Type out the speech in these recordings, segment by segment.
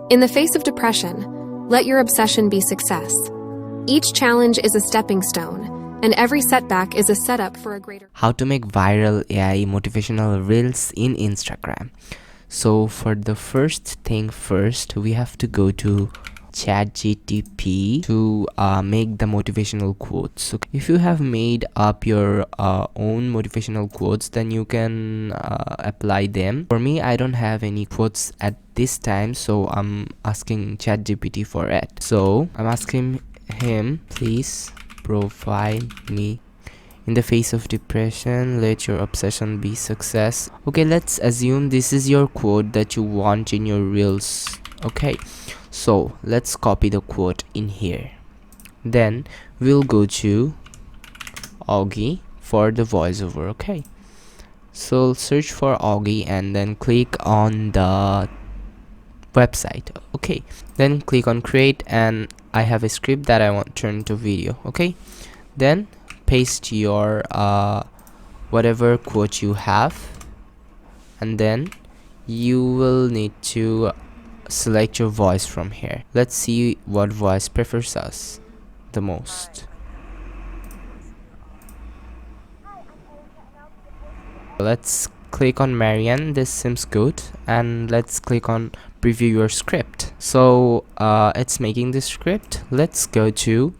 In the face of depression, let your obsession be success. Each challenge is a stepping stone, and every setback is a setup for a greater. How to make viral AI motivational reels in Instagram. So for the first thing first, we have to go to ChatGPT to make the motivational quotes. So if you have made up your own motivational quotes, then you can apply them. For me, I don't have any quotes at this time, so I'm asking ChatGPT for it. So I'm asking him, please provide me. In the face of depression, let your obsession be success. Okay, let's assume this is your quote that you want in your reels. Okay, so let's copy the quote in here. Then we'll go to Augie for the voiceover. Okay, so search for Augie and then click on the website. Okay, then click on create, and I have a script that I want to turn into video. Okay, then paste your whatever quote you have, and then you will need to select your voice from here. Let's see what voice prefers us the most. Let's click on Marianne, this seems good, and let's click on preview your script. So it's making the script. Let's go to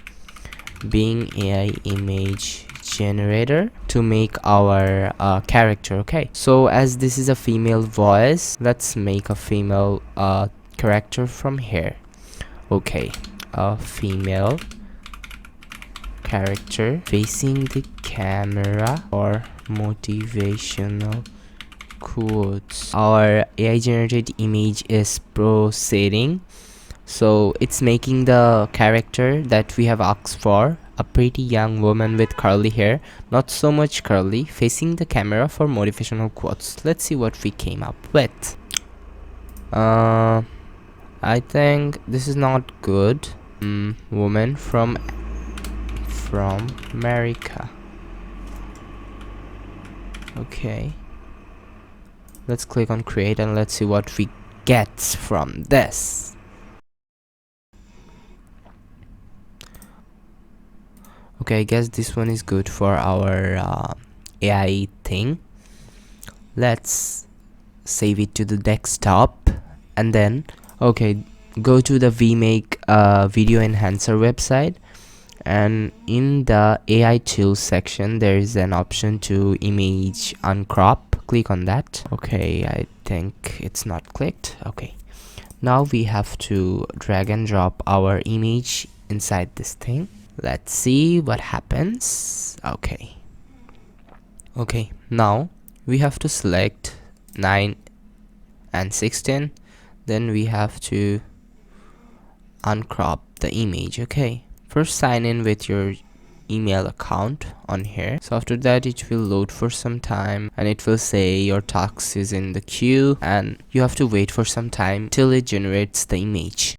Bing AI image generator to make our character. Okay, so as this is a female voice, let's make a female character from here. Okay, a female character facing the camera or motivational quotes. Our AI generated image is proceeding, so it's making the character that we have asked for, a pretty young woman with curly hair, not so much curly, facing the camera for motivational quotes. Let's see what we came up with. I think this is not good. Woman from America. Okay, let's click on create and let's see what we get from this. Okay, I guess this one is good for our AI thing. Let's save it to the desktop, and then go to the vmake video enhancer website, and in the AI tools section there is an option to image uncrop. Click on that. Okay, I think it's not clicked. Okay, now we have to drag and drop our image inside this thing. Let's see what happens. Okay, now we have to select 9 and 16, then we have to uncrop the image. Okay, first sign in with your email account on here. So after that it will load for some time, and it will say your task is in the queue, and you have to wait for some time till it generates the image.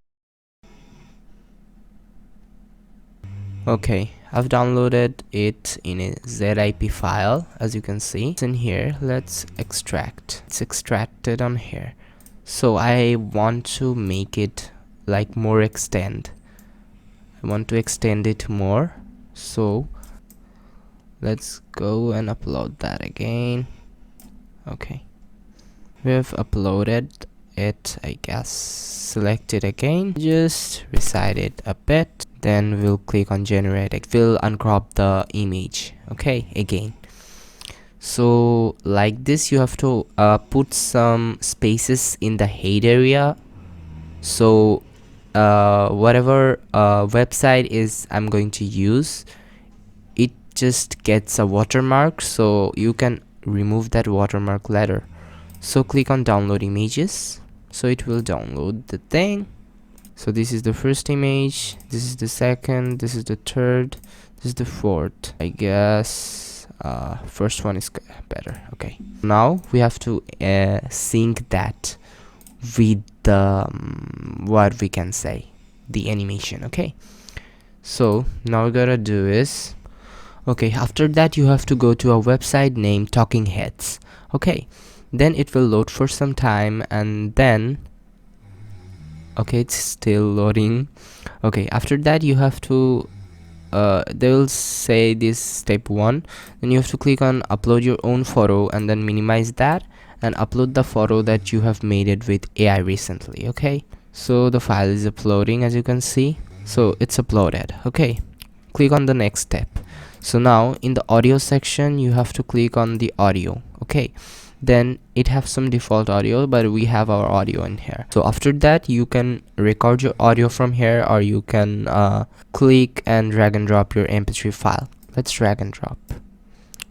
Okay, I've downloaded it in a zip file, as you can see. It's in here. Let's extract. It's extracted on here. So I want to make it like more extend. I want to extend it more. So let's go and upload that again. Okay, we have uploaded it, I guess. Select it again, just resize it a bit, then we'll click on generate. It will uncrop the image. Okay, again. So like this, you have to put some spaces in the head area. So whatever website is I'm going to use, it just gets a watermark, so you can remove that watermark later. So click on download images, so it will download the thing. So this is the first image, this is the second, this is the third, this is the fourth. I guess first one is better. Okay, now we have to sync that with the what we can say, the animation. Okay, so now we gotta do is, okay, after that you have to go to a website named Talking Heads. Okay, then it will load for some time, and then Okay, it's still loading. Okay, after that you have to they will say this step 1, then you have to click on upload your own photo and then minimize that and upload the photo that you have made it with AI recently. Okay, so the file is uploading, as you can see. So it's uploaded. Okay, click on the next step. So now in the audio section you have to click on the audio. Okay, then it have some default audio, but we have our audio in here. So after that you can record your audio from here, or you can click and drag and drop your mp3 file. Let's drag and drop.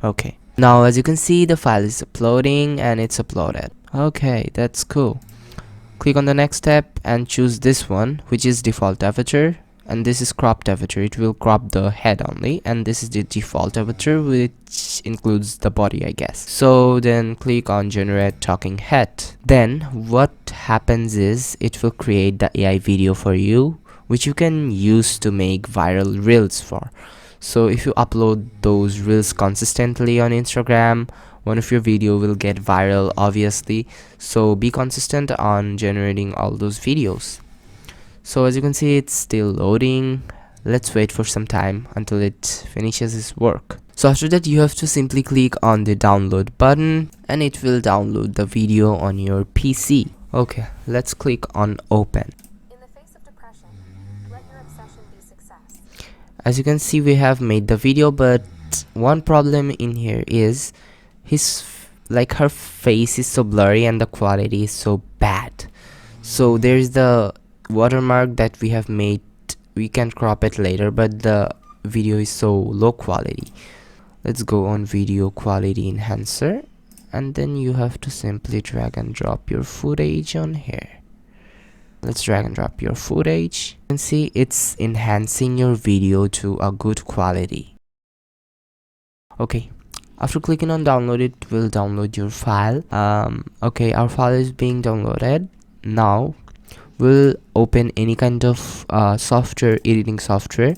Okay, now as you can see the file is uploading and it's uploaded. Okay, that's cool. Click on the next step and choose this one, which is default avatar, and this is cropped avatar. It will crop the head only, and this is the default avatar, which includes the body, I guess. So then click on generate talking head. Then what happens is it will create the AI video for you, which you can use to make viral reels for. So if you upload those reels consistently on Instagram, one of your video will get viral, obviously. So be consistent on generating all those videos. So as you can see, it's still loading. Let's wait for some time until it finishes its work. So after that you have to simply click on the download button and it will download the video on your PC. Okay, let's click on open. In the face of depression, let your obsession be success. As you can see, we have made the video, but one problem in here is her face is so blurry and the quality is so bad. So there's the watermark that we have made. We can crop it later, but the video is so low quality. Let's go on video quality enhancer, and then you have to simply drag and drop your footage on here. Let's drag and drop your footage. You can see it's enhancing your video to a good quality. Okay, after clicking on download, it will download your file. Okay, our file is being downloaded. Now we'll open any kind of editing software,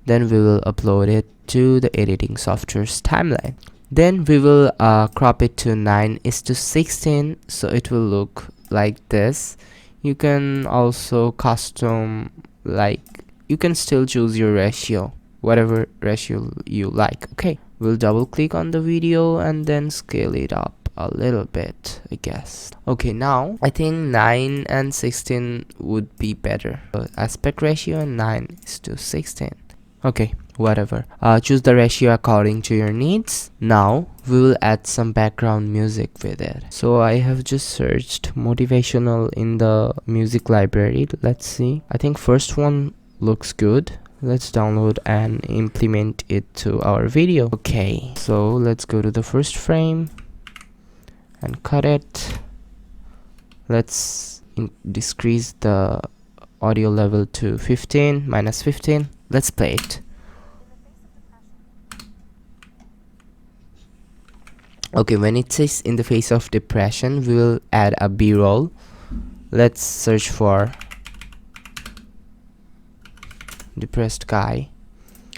then we will upload it to the editing software's timeline. Then we will crop it to 9:16, so it will look like this. You can also custom, you can still choose your ratio, whatever ratio you like. Okay, we'll double click on the video and then scale it up a little bit, I guess. Okay, now I think 9:16 would be better. Aspect ratio 9:16. Okay, whatever. Choose the ratio according to your needs. Now we will add some background music with it. So I have just searched Motivational in the music library. Let's see. I think first one looks good. Let's download and implement it to our video. Okay, so let's go to the first frame and cut it. Let's decrease the audio level to 15, -15. Let's play it. Okay, when it says in the face of depression, we will add a b-roll. Let's search for depressed guy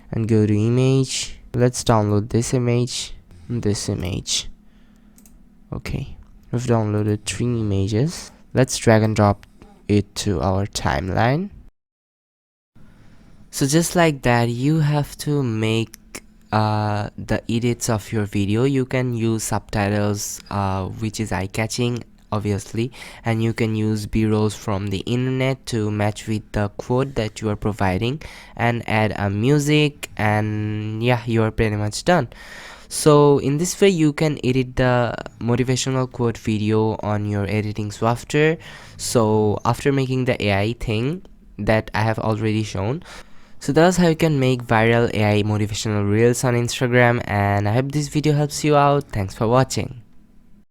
and go to image. Let's download this image and this image. Okay, we've downloaded 3 images. Let's drag and drop it to our timeline. So just like that, you have to make the edits of your video. You can use subtitles, which is eye-catching, obviously, and you can use b-rolls from the internet to match with the quote that you are providing, and add a music, and yeah, you are pretty much done. So in this way you can edit the motivational quote video on your editing software. So after making the AI thing that I have already shown, so that's how you can make viral AI motivational reels on Instagram, and I hope this video helps you out. Thanks for watching.